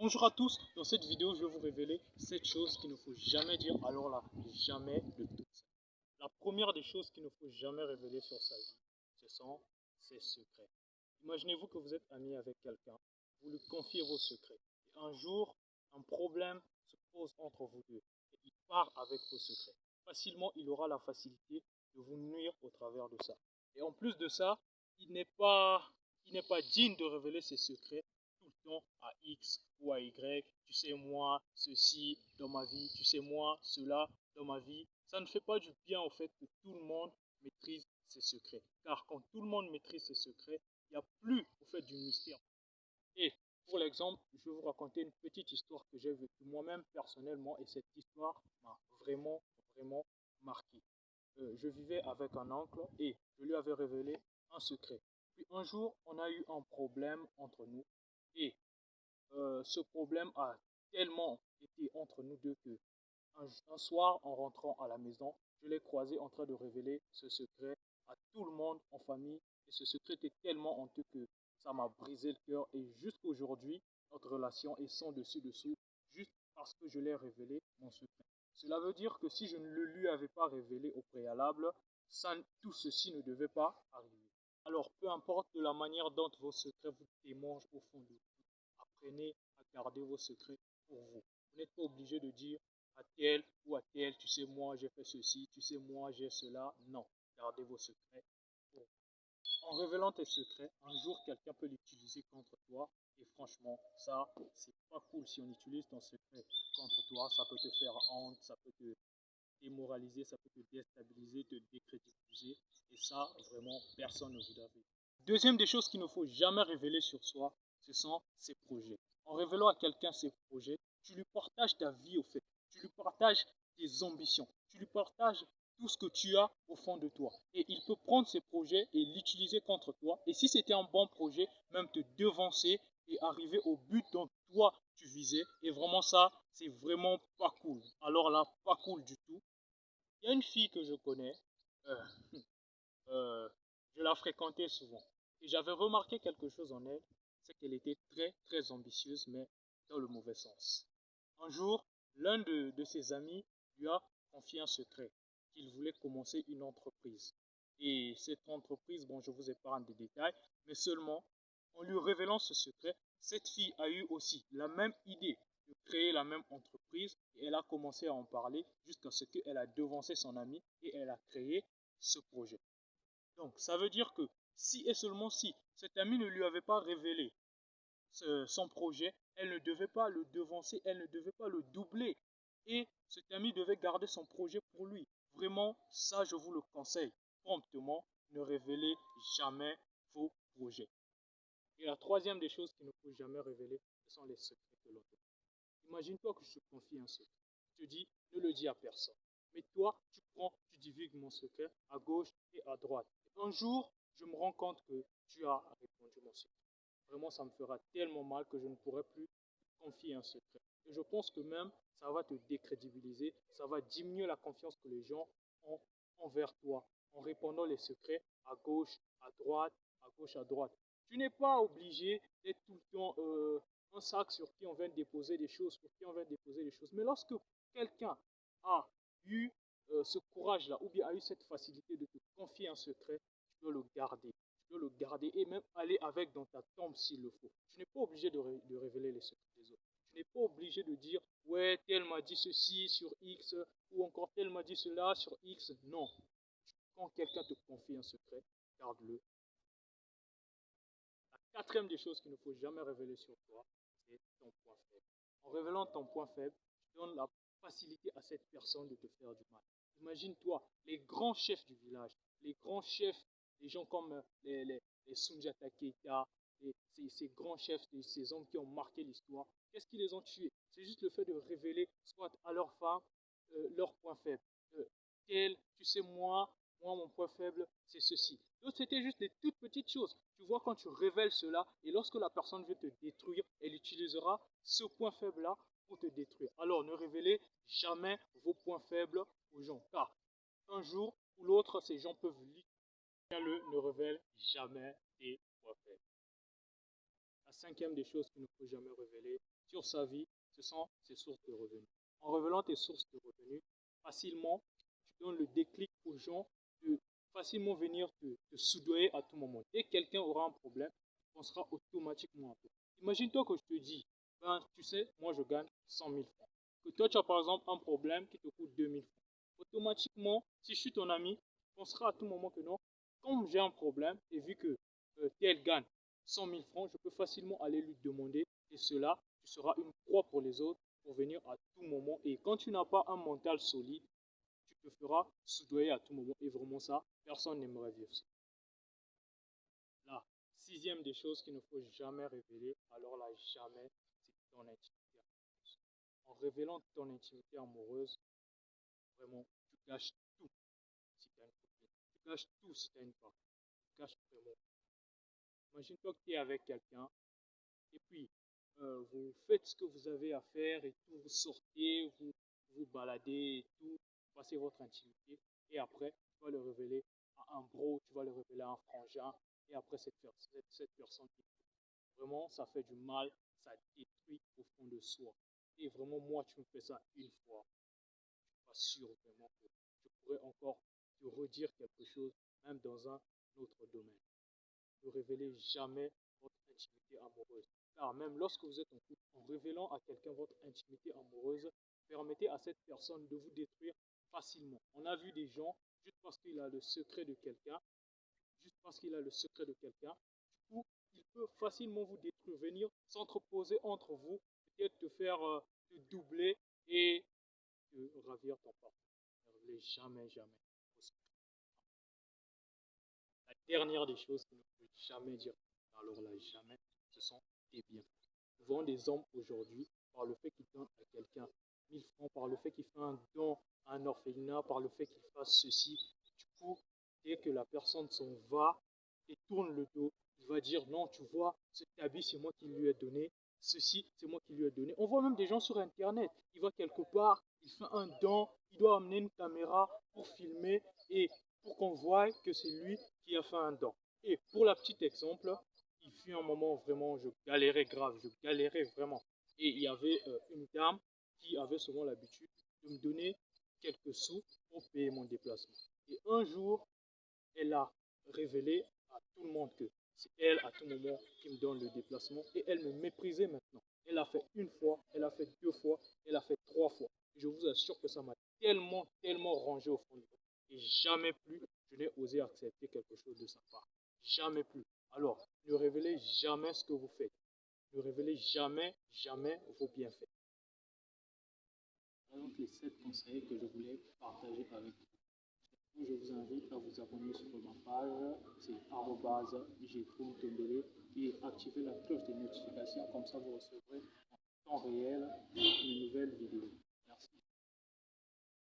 Bonjour à tous, dans cette vidéo je vais vous révéler 7 choses qu'il ne faut jamais dire, alors là, jamais de toutes. La première des choses qu'il ne faut jamais révéler sur sa vie, ce sont ses secrets. Imaginez-vous que vous êtes ami avec quelqu'un, vous lui confiez vos secrets, et un jour, un problème se pose entre vous deux, et il part avec vos secrets. Facilement, il aura la facilité de vous nuire au travers de ça. Et en plus de ça, il n'est pas, il n'est pas digne de révéler ses secrets tout le temps à X ou à Y. Tu sais, moi, ceci dans ma vie, tu sais, moi, cela dans ma vie. Ça ne fait pas du bien au fait que tout le monde maîtrise ses secrets. Car quand tout le monde maîtrise ses secrets, il n'y a plus au fait du mystère. Et pour l'exemple, je vais vous raconter une petite histoire que j'ai vécue moi-même personnellement et cette histoire m'a vraiment marqué. Je vivais avec un oncle et je lui avais révélé un secret. Puis un jour, on a eu un problème entre nous et ce problème a tellement été entre nous deux que un soir, en rentrant à la maison, je l'ai croisé en train de révéler ce secret à tout le monde en famille. Et ce secret était tellement honteux que ça m'a brisé le cœur. Et jusqu'aujourd'hui, notre relation est sans dessus-dessous, juste parce que je l'ai révélé mon secret. Cela veut dire que si je ne le lui avais pas révélé au préalable, tout ceci ne devait pas arriver. Alors, peu importe de la manière dont vos secrets vous témoignent au fond de vous, apprenez à garder vos secrets pour vous. Vous n'êtes pas obligé de dire à tel ou à tel, tu sais, moi j'ai fait ceci, tu sais, moi j'ai cela. Non, gardez vos secrets pour vous. En révélant tes secrets, un jour quelqu'un peut l'utiliser contre toi. Et franchement, ça, c'est pas cool si on utilise ton secret contre toi. Ça peut te faire honte, ça peut te démoraliser, ça peut te déstabiliser, te décrédibiliser. Et ça, vraiment, personne ne voudra vivre. Deuxième des choses qu'il ne faut jamais révéler sur soi, ce sont ses projets. En révélant à quelqu'un ses projets, tu lui partages ta vie au fait. Tu lui partages tes ambitions. Tu lui partages tout ce que tu as au fond de toi. Et il peut prendre ces projets et l'utiliser contre toi. Et si c'était un bon projet, même te devancer et arriver au but dont toi tu visais. Et vraiment ça, c'est vraiment pas cool. Alors là, pas cool du tout. Il y a une fille que je connais. Euh, euh, je la fréquentais souvent. Et j'avais remarqué quelque chose en elle, c'est qu'elle était très ambitieuse, mais dans le mauvais sens. Un jour, l'un de ses amis lui a confié un secret, qu'il voulait commencer une entreprise. Et cette entreprise, bon, je vous épargne des détails, mais seulement, en lui révélant ce secret, cette fille a eu aussi la même idée de créer la même entreprise et elle a commencé à en parler jusqu'à ce qu'elle a devancé son ami et elle a créé ce projet. Donc, ça veut dire que si et seulement si cet ami ne lui avait pas révélé son projet, elle ne devait pas le devancer, elle ne devait pas le doubler. Et cet ami devait garder son projet pour lui. Vraiment, ça, je vous le conseille promptement. Ne révélez jamais vos projets. Et la troisième des choses qu'il ne faut jamais révéler, ce sont les secrets de l'autre. Imagine-toi que je te confie un secret. Je te dis, ne le dis à personne. Mais toi, tu prends, tu divulgues mon secret à gauche et à droite. Et un jour, je me rends compte que tu as répondu mon secret. Vraiment, ça me fera tellement mal que je ne pourrai plus confier un secret. Et je pense que même, ça va te décrédibiliser, ça va diminuer la confiance que les gens ont envers toi en répondant les secrets à gauche, à droite, à gauche, à droite. Tu n'es pas obligé d'être tout le temps un sac sur qui on vient déposer des choses, pour qui on vient déposer des choses. Mais lorsque quelqu'un a eu ce courage-là, ou bien a eu cette facilité de te confier un secret, tu dois le garder. Tu dois le garder et même aller avec dans ta tombe s'il le faut. Tu n'es pas obligé de révéler les secrets des autres. Tu n'es pas obligé de dire, ouais, tel m'a dit ceci sur X, ou encore tel m'a dit cela sur X. Non. Quand quelqu'un te confie un secret, garde-le. La quatrième des choses qu'il ne faut jamais révéler sur toi, c'est ton point faible. En révélant ton point faible, tu donnes la facilité à cette personne de te faire du mal. Imagine-toi, les grands chefs du village, les grands chefs, les gens comme les Sundiata Keita, ces grands chefs, ces hommes qui ont marqué l'histoire, qu'est-ce qui les ont tués? C'est juste le fait de révéler soit à leur femme leur point faible. Tu sais, moi, mon point faible, c'est ceci. D'autres, c'était juste des toutes petites choses. Tu vois, quand tu révèles cela, et lorsque la personne veut te détruire, elle utilisera ce point faible-là pour te détruire. Alors, ne révélez jamais vos points faibles aux gens, car un jour ou l'autre, ces gens peuvent ne révèle jamais tes points faibles. cinquième des choses qu'il ne faut jamais révéler sur sa vie, ce sont ses sources de revenus. En révélant tes sources de revenus, facilement, tu donnes le déclic aux gens de facilement venir te soudoyer à tout moment. Dès que quelqu'un aura un problème, tu penseras automatiquement à toi. Imagine-toi que je te dis, ben, tu sais, moi je gagne 100 000 francs. Que toi, tu as par exemple un problème qui te coûte 2 000 francs. Automatiquement, si je suis ton ami, tu penseras à tout moment que non, comme j'ai un problème et vu que tel gagne 100 000 francs, je peux facilement aller lui demander et cela, tu seras une proie pour les autres pour venir à tout moment. Et quand tu n'as pas un mental solide, tu te feras soudoyer à tout moment. Et vraiment ça, personne n'aimerait vivre ça. La sixième des choses qu'il ne faut jamais révéler, alors là, jamais, c'est ton intimité amoureuse. En révélant ton intimité amoureuse, vraiment, tu gâches tout si tu as une copine. Tu gâches tout si tu as une femme. Tu gâches vraiment. Imagine-toi que tu es avec quelqu'un et puis vous faites ce que vous avez à faire et tout, vous sortez, vous baladez et tout, vous passez votre intimité et après, tu vas le révéler à un bro, tu vas le révéler à un frangin et après cette personne qui vraiment, ça fait du mal, ça détruit au fond de soi. Et vraiment, moi, tu me fais ça une fois, je suis pas sûr vraiment que je pourrais encore te redire quelque chose, même dans un autre domaine. Ne révélez jamais votre intimité amoureuse. Car même lorsque vous êtes en couple, en révélant à quelqu'un votre intimité amoureuse, permettez à cette personne de vous détruire facilement. On a vu des gens, juste parce qu'il a le secret de quelqu'un, juste parce qu'il a le secret de quelqu'un, du coup, il peut facilement vous détruire, venir s'entreposer entre vous, peut-être te faire te doubler et te ravir ton partenaire. Ne révélez jamais, jamais vos secrets. La dernière des choses qu'il ne faut jamais dire, alors là, jamais, ce sont tes bienfaits. Souvent, des hommes aujourd'hui, par le fait qu'ils donnent à quelqu'un 1000 francs, par le fait qu'il fait un don à un orphelinat, par le fait qu'il fasse ceci, du coup, dès que la personne s'en va et tourne le dos, il va dire non, tu vois, cet habit, c'est moi qui lui ai donné, ceci, c'est moi qui lui ai donné. On voit même des gens sur Internet, il va quelque part, il fait un don, il doit amener une caméra pour filmer et pour qu'on voie que c'est lui qui a fait un don. Et pour la petite exemple, il fut un moment vraiment, je galérais grave, je galérais vraiment. Et il y avait une dame qui avait souvent l'habitude de me donner quelques sous pour payer mon déplacement. Et un jour, elle a révélé à tout le monde que c'est elle à tout moment qui me donne le déplacement et elle me méprisait maintenant. Elle a fait une fois, elle a fait deux fois, elle a fait trois fois. Et je vous assure que ça m'a tellement, tellement rangé au fond de moi. Et jamais plus je n'ai osé accepter quelque chose de sa part. Jamais plus. Alors, ne révélez jamais ce que vous faites. Ne révélez jamais, jamais vos bienfaits. Voilà donc les 7 conseils que je voulais partager avec vous. Je vous invite à vous abonner sur ma page, c'est @jtrontombele et activer la cloche de notification, comme ça vous recevrez en temps réel une nouvelle vidéo.